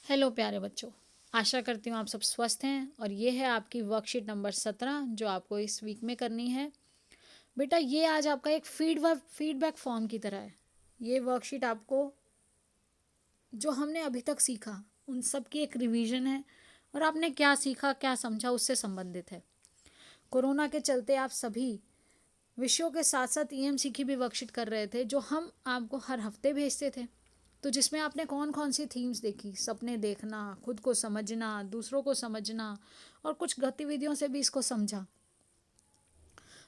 Hello प्यारे बच्चों, आशा करती हूँ आप सब स्वस्थ हैं और ये है आपकी वर्कशीट नंबर 17 जो आपको इस वीक में करनी है। बेटा ये आज आपका एक फीडबैक फॉर्म की तरह है। ये वर्कशीट आपको जो हमने अभी तक सीखा उन सब की एक रिवीजन है और आपने क्या सीखा क्या समझा उससे संबंधित है। कोरोना के चलते आप सभी विषयों के साथ साथ ईएमसी की भी वर्कशीट कर रहे थे जो हम आपको हर हफ्ते भेजते थे। तो जिसमें आपने कौन कौन सी थीम्स देखी, सपने देखना, खुद को समझना, दूसरों को समझना और कुछ गतिविधियों से भी इसको समझा।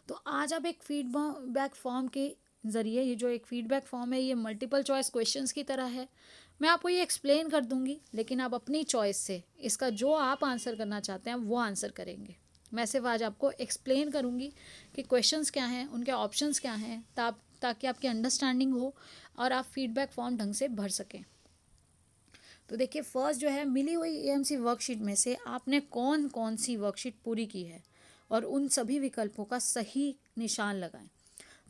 तो आज आप एक फीडबैक फॉर्म के ज़रिए, ये जो एक फीडबैक फॉर्म है ये मल्टीपल चॉइस क्वेश्चंस की तरह है। मैं आपको ये एक्सप्लेन कर दूंगी लेकिन आप अपनी चॉइस से इसका जो आप आंसर करना चाहते हैं वो आंसर करेंगे। मैं सिर्फ आज आपको एक्सप्लेन करूंगी कि क्वेश्चंस क्या हैं, उनके ऑप्शंस क्या हैं, ताकि आपकी अंडरस्टैंडिंग हो और आप फीडबैक फॉर्म ढंग से भर सकें। तो देखिए, फर्स्ट जो है, मिली हुई एएमसी वर्कशीट में से आपने कौन कौन सी वर्कशीट पूरी की है और उन सभी विकल्पों का सही निशान लगाएं।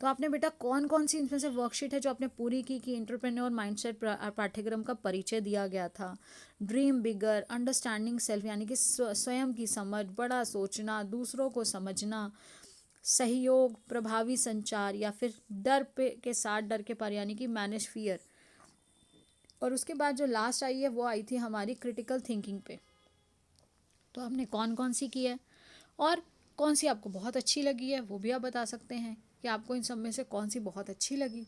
तो आपने बेटा कौन कौन सी इनमें से वर्कशीट है जो आपने पूरी की कि एंटरप्रेन्योर माइंडसेट पाठ्यक्रम का परिचय दिया गया था, ड्रीम बिगर, अंडरस्टैंडिंग सेल्फ यानी कि स्वयं की समझ, बड़ा सोचना, दूसरों को समझना, सहयोग, प्रभावी संचार, या फिर डर पे के साथ डर के पार यानी कि मैनेज फियर। और उसके बाद जो लास्ट आई है वो आई थी हमारी क्रिटिकल थिंकिंग पे। तो आपने कौन कौन सी की है और कौन सी आपको बहुत अच्छी लगी है वो भी आप बता सकते हैं कि आपको इन सब में से कौन सी बहुत अच्छी लगी।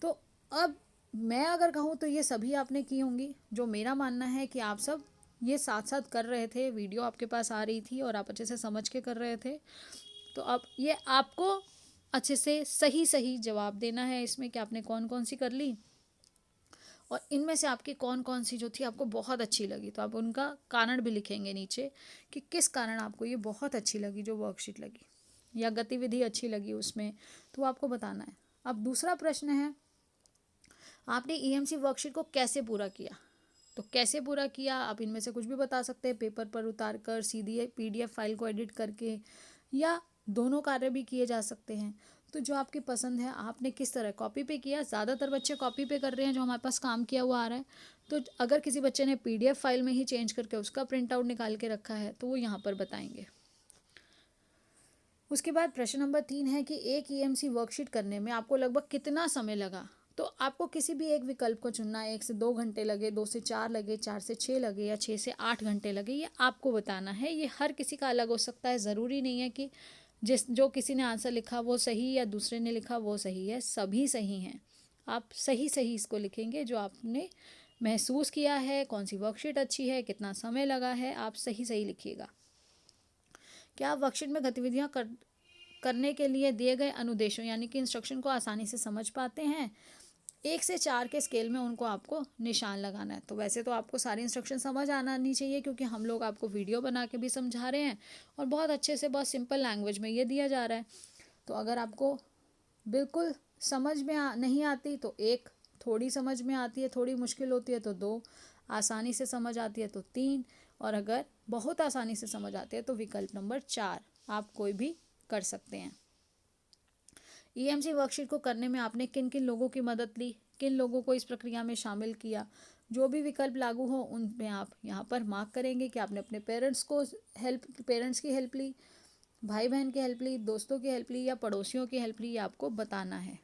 तो अब मैं अगर कहूँ तो ये सभी आपने की होंगी। जो मेरा मानना है कि आप सब ये साथ साथ कर रहे थे, वीडियो आपके पास आ रही थी और आप अच्छे से समझ के कर रहे थे। तो अब ये आपको अच्छे से सही सही जवाब देना है इसमें कि आपने कौन कौन सी कर ली और इनमें से आपकी कौन कौन सी जो थी आपको बहुत अच्छी लगी। तो आप उनका कारण भी लिखेंगे नीचे कि किस कारण आपको ये बहुत अच्छी लगी जो वर्कशीट लगी या गतिविधि अच्छी लगी उसमें, तो आपको बताना है। अब दूसरा प्रश्न है, आपने ईएमसी वर्कशीट को कैसे पूरा किया। तो कैसे पूरा किया आप इनमें से कुछ भी बता सकते हैं, पेपर पर उतार कर, सीधे पीडीएफ फाइल को एडिट करके, या दोनों कार्य भी किए जा सकते हैं। तो जो आपकी पसंद है, आपने किस तरह कॉपी पे किया। ज़्यादातर बच्चे कॉपी पे कर रहे हैं जो हमारे पास काम किया हुआ आ रहा है। तो अगर किसी बच्चे ने पीडीएफ फाइल में ही चेंज करके उसका प्रिंट आउट निकाल के रखा है तो वो यहाँ पर बताएंगे। उसके बाद प्रश्न नंबर 3 है कि एक ईएमसी वर्कशीट करने में आपको लगभग कितना समय लगा। तो आपको किसी भी एक विकल्प को चुनना है। 1 से 2 घंटे लगे, 2 से 4 लगे, 4 से 6 लगे या 6 से 8 घंटे लगे, ये आपको बताना है। ये हर किसी का अलग हो सकता है। ज़रूरी नहीं है कि जो किसी ने आंसर लिखा वो सही या दूसरे ने लिखा वो सही है। सभी सही हैं। आप सही सही इसको लिखेंगे जो आपने महसूस किया है, कौन सी वर्कशीट अच्छी है, कितना समय लगा है, आप सही सही लिखिएगा। क्या आप वर्कशीट में गतिविधियाँ करने के लिए दिए गए अनुदेशों यानी कि इंस्ट्रक्शन को आसानी से समझ पाते हैं। 1 से 4 के स्केल में उनको आपको निशान लगाना है। तो वैसे तो आपको सारी इंस्ट्रक्शन समझ आना नहीं चाहिए क्योंकि हम लोग आपको वीडियो बना के भी समझा रहे हैं और बहुत अच्छे से बहुत सिंपल लैंग्वेज में ये दिया जा रहा है। तो अगर आपको बिल्कुल समझ में नहीं आती तो 1, थोड़ी समझ में आती है, थोड़ी मुश्किल होती है तो 2, आसानी से समझ आती है तो 3, और अगर बहुत आसानी से समझ आती है तो विकल्प नंबर 4 आप कोई भी कर सकते हैं। ईएमसी वर्कशीट को करने में आपने किन किन लोगों की मदद ली, किन लोगों को इस प्रक्रिया में शामिल किया, जो भी विकल्प लागू हो उन में आप यहाँ पर मार्क करेंगे कि आपने अपने पेरेंट्स की हेल्प ली, भाई बहन की हेल्प ली, दोस्तों की हेल्प ली या पड़ोसियों की हेल्प ली, ये आपको बताना है।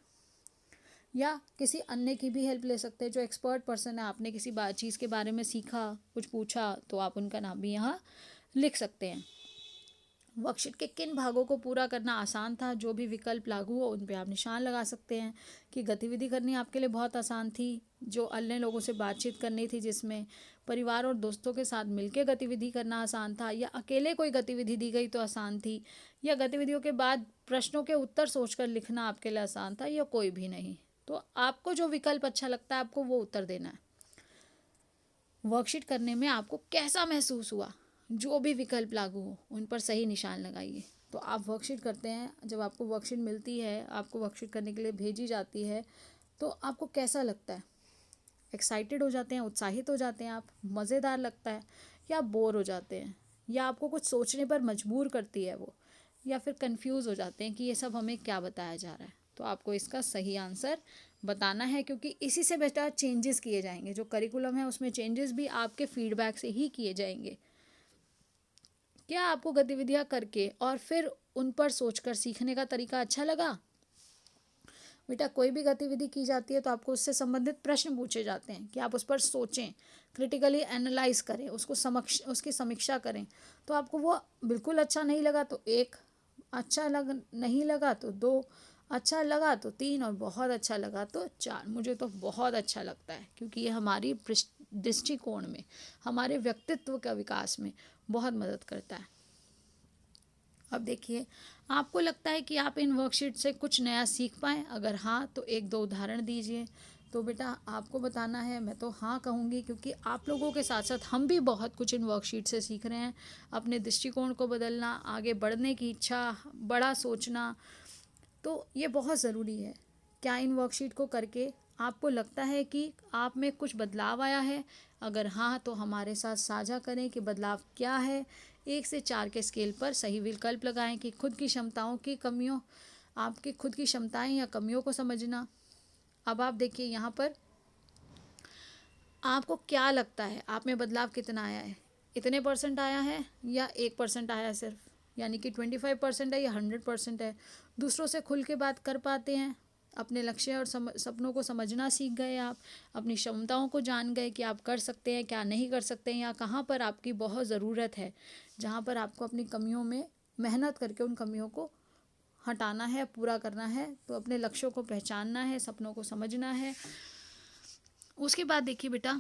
या किसी अन्य की भी हेल्प ले सकते हैं जो एक्सपर्ट पर्सन है। आपने किसी चीज़ के बारे में सीखा, कुछ पूछा, तो आप उनका नाम भी यहाँ लिख सकते हैं। वर्कशीट के किन भागों को पूरा करना आसान था, जो भी विकल्प लागू हो उन पे आप निशान लगा सकते हैं कि गतिविधि करनी आपके लिए बहुत आसान थी, जो अन्य लोगों से बातचीत करनी थी, जिसमें परिवार और दोस्तों के साथ मिलकर गतिविधि करना आसान था, या अकेले कोई गतिविधि दी गई तो आसान थी, या गतिविधियों के बाद प्रश्नों के उत्तर सोचकर लिखना आपके लिए आसान था, या कोई भी नहीं। तो आपको जो विकल्प अच्छा लगता है आपको वो उत्तर देना है। वर्कशीट करने में आपको कैसा महसूस हुआ, जो भी विकल्प लागू हो उन पर सही निशान लगाइए। तो आप वर्कशीट करते हैं, जब आपको वर्कशीट मिलती है, आपको वर्कशीट करने के लिए भेजी जाती है, तो आपको कैसा लगता है। एक्साइटेड हो जाते हैं, उत्साहित हो जाते हैं आप, मज़ेदार लगता है, या बोर हो जाते हैं, या आपको कुछ सोचने पर मजबूर करती है वो, या फिर कंफ्यूज हो जाते हैं कि ये सब हमें क्या बताया जा रहा है। तो आपको इसका सही आंसर बताना है, क्योंकि इसी से बेटा चेंजेस किए जाएंगे। जो करिकुलम है उसमें चेंजेस भी आपके फीडबैक से ही किए जाएंगे। क्या आपको गतिविधियां करके और फिर उन पर सोचकर सीखने का तरीका अच्छा लगा? बेटा कोई भी गतिविधि की जाती है तो आपको उससे संबंधित प्रश्न पूछे जाते हैं कि आप उस पर सोचें, क्रिटिकली एनालाइज करें, उसकी समीक्षा करें। तो आपको वो बिल्कुल अच्छा नहीं लगा तो 1, अच्छा नहीं लगा तो 2, अच्छा लगा तो 3 और बहुत अच्छा लगा तो 4। मुझे तो बहुत अच्छा लगता है, क्योंकि ये हमारी दृष्टिकोण में, हमारे व्यक्तित्व का विकास में बहुत मदद करता है। अब देखिए, आपको लगता है कि आप इन वर्कशीट से कुछ नया सीख पाएँ? अगर हाँ तो 1-2 उदाहरण दीजिए। तो बेटा आपको बताना है, मैं तो हाँ कहूँगी, क्योंकि आप लोगों के साथ साथ हम भी बहुत कुछ इन वर्कशीट से सीख रहे हैं। अपने दृष्टिकोण को बदलना, आगे बढ़ने की इच्छा, बड़ा सोचना, तो ये बहुत ज़रूरी है। क्या इन वर्कशीट को करके आपको लगता है कि आप में कुछ बदलाव आया है? अगर हाँ तो हमारे साथ साझा करें कि बदलाव क्या है। 1 से 4 के स्केल पर सही विकल्प लगाएं कि खुद की क्षमताओं की कमियों, आपकी खुद की क्षमताएं या कमियों को समझना। अब आप देखिए यहाँ पर आपको क्या लगता है, आप में बदलाव कितना आया है? इतने % आया है या 1% आया है सिर्फ? यानी कि 25% है या 100% है? दूसरों से खुल के बात कर पाते हैं? अपने लक्ष्य और सपनों को समझना सीख गए आप? अपनी क्षमताओं को जान गए कि आप कर सकते हैं, क्या नहीं कर सकते हैं, या कहाँ पर आपकी बहुत ज़रूरत है, जहाँ पर आपको अपनी कमियों में मेहनत करके उन कमियों को हटाना है, पूरा करना है। तो अपने लक्ष्यों को पहचानना है, सपनों को समझना है। उसके बाद देखिए बेटा,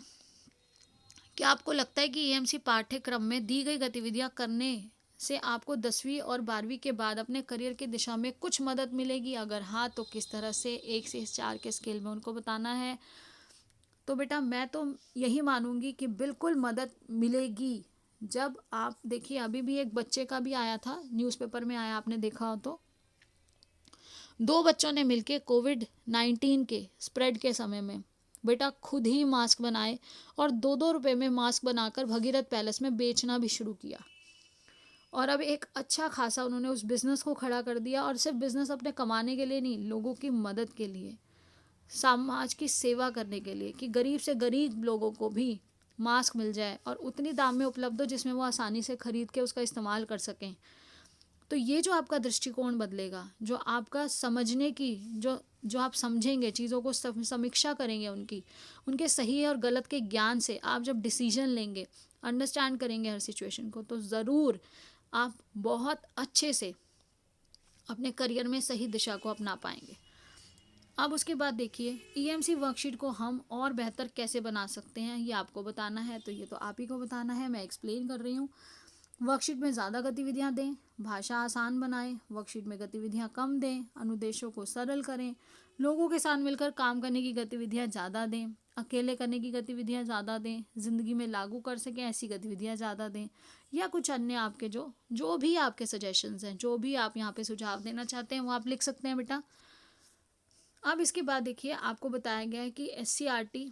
क्या आपको लगता है कि ईएमसी पाठ्यक्रम में दी गई गतिविधियां करने से आपको 10वीं और 12वीं के बाद अपने करियर की दिशा में कुछ मदद मिलेगी? अगर हाँ तो किस तरह से? 1 से 4 के स्केल में उनको बताना है। तो बेटा मैं तो यही मानूंगी कि बिल्कुल मदद मिलेगी। जब आप देखिए, अभी भी एक बच्चे का भी आया था, न्यूज़पेपर में आया, आपने देखा हो तो, 2 बच्चों ने मिलके कोविड-19 के स्प्रेड के समय में बेटा खुद ही मास्क बनाए और 2-2 रुपए में मास्क बनाकर भगीरथ पैलेस में बेचना भी शुरू किया। और अब एक अच्छा खासा उन्होंने उस बिज़नेस को खड़ा कर दिया, और सिर्फ बिज़नेस अपने कमाने के लिए नहीं, लोगों की मदद के लिए, समाज की सेवा करने के लिए, कि गरीब से गरीब लोगों को भी मास्क मिल जाए और उतनी दाम में उपलब्ध हो जिसमें वो आसानी से खरीद के उसका इस्तेमाल कर सकें। तो ये जो आपका दृष्टिकोण बदलेगा, जो आपका समझने की, जो जो आप समझेंगे चीज़ों को, समीक्षा करेंगे उनके सही और गलत के ज्ञान से, आप जब डिसीजन लेंगे, अंडरस्टैंड करेंगे हर सिचुएशन को, तो ज़रूर आप बहुत अच्छे से अपने करियर में सही दिशा को अपना पाएंगे। अब उसके बाद देखिए, ईएमसी वर्कशीट को हम और बेहतर कैसे बना सकते हैं, ये आपको बताना है। तो ये तो आप ही को बताना है, मैं एक्सप्लेन कर रही हूँ। वर्कशीट में ज़्यादा गतिविधियाँ दें, भाषा आसान बनाएं, वर्कशीट में गतिविधियाँ कम दें, अनुदेशों को सरल करें, लोगों के साथ मिलकर काम करने की गतिविधियाँ ज़्यादा दें, अकेले करने की गतिविधियाँ ज़्यादा दें, ज़िंदगी में लागू कर सकें ऐसी गतिविधियाँ ज़्यादा दें, या कुछ अन्य आपके जो भी आपके सजेशंस हैं, जो भी आप यहाँ पे सुझाव देना चाहते हैं, वो आप लिख सकते हैं बेटा। अब इसके बाद देखिए, आपको बताया गया है कि SCRT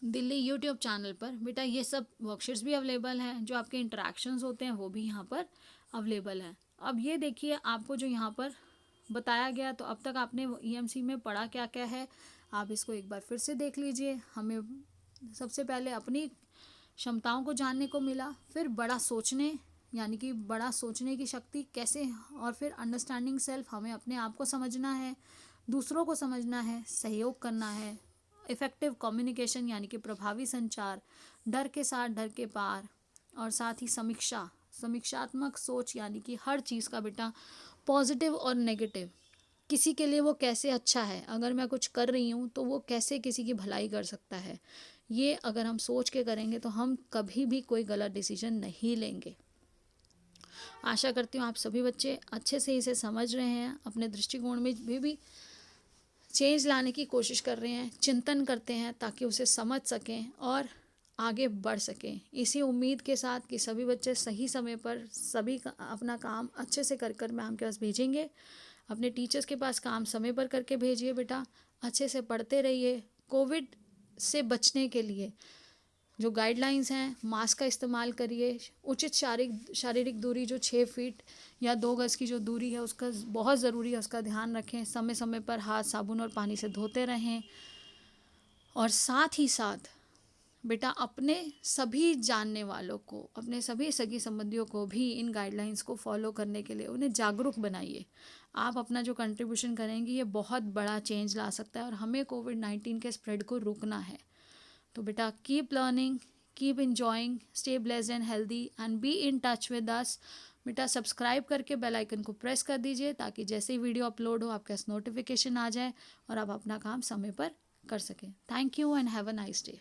दिल्ली यूट्यूब चैनल पर बेटा ये सब वर्कशीट्स भी अवेलेबल हैं, जो आपके इंटरेक्शंस होते हैं वो भी यहाँ पर अवेलेबल है। अब ये देखिए, आपको जो यहाँ पर बताया गया, तो अब तक आपने ईएमसी में पढ़ा क्या क्या है, आप इसको एक बार फिर से देख लीजिए। हमें सबसे पहले अपनी क्षमताओं को जानने को मिला, फिर बड़ा सोचने, यानी कि बड़ा सोचने की शक्ति कैसे, और फिर अंडरस्टैंडिंग सेल्फ, हमें अपने आप को समझना है, दूसरों को समझना है, सहयोग करना है, इफ़ेक्टिव कम्युनिकेशन यानी कि प्रभावी संचार, डर के साथ डर के पार, और साथ ही समीक्षात्मक सोच, यानी कि हर चीज़ का बेटा पॉजिटिव और नेगेटिव, किसी के लिए वो कैसे अच्छा है, अगर मैं कुछ कर रही हूँ तो वो कैसे किसी की भलाई कर सकता है, ये अगर हम सोच के करेंगे तो हम कभी भी कोई गलत डिसीजन नहीं लेंगे। आशा करती हूँ आप सभी बच्चे अच्छे से इसे समझ रहे हैं, अपने दृष्टिकोण में भी चेंज लाने की कोशिश कर रहे हैं, चिंतन करते हैं, ताकि उसे समझ सकें और आगे बढ़ सकें। इसी उम्मीद के साथ कि सभी बच्चे सही समय पर सभी अपना काम अच्छे से कर मैम के पास भेजेंगे। अपने टीचर्स के पास काम समय पर करके भेजिए बेटा, अच्छे से पढ़ते रहिए। कोविड से बचने के लिए जो गाइडलाइंस हैं, मास्क का इस्तेमाल करिए, उचित शारीरिक दूरी जो 6 फीट या 2 गज की जो दूरी है उसका बहुत ज़रूरी है, उसका ध्यान रखें। समय समय पर हाथ साबुन और पानी से धोते रहें। और साथ ही साथ बेटा अपने सभी जानने वालों को, अपने सभी सगी संबंधियों को भी इन गाइडलाइंस को फॉलो करने के लिए उन्हें जागरूक बनाइए। आप अपना जो कंट्रीब्यूशन करेंगी ये बहुत बड़ा चेंज ला सकता है और हमें कोविड-19 के स्प्रेड को रोकना है। तो बेटा keep learning, keep enjoying, stay blessed and healthy and be in touch with us. बेटा सब्सक्राइब करके बेल आइकन को प्रेस कर दीजिए ताकि जैसे ही वीडियो अपलोड हो आपके पास नोटिफिकेशन आ जाए और आप अपना काम समय पर कर सकें। Thank you and have a nice day.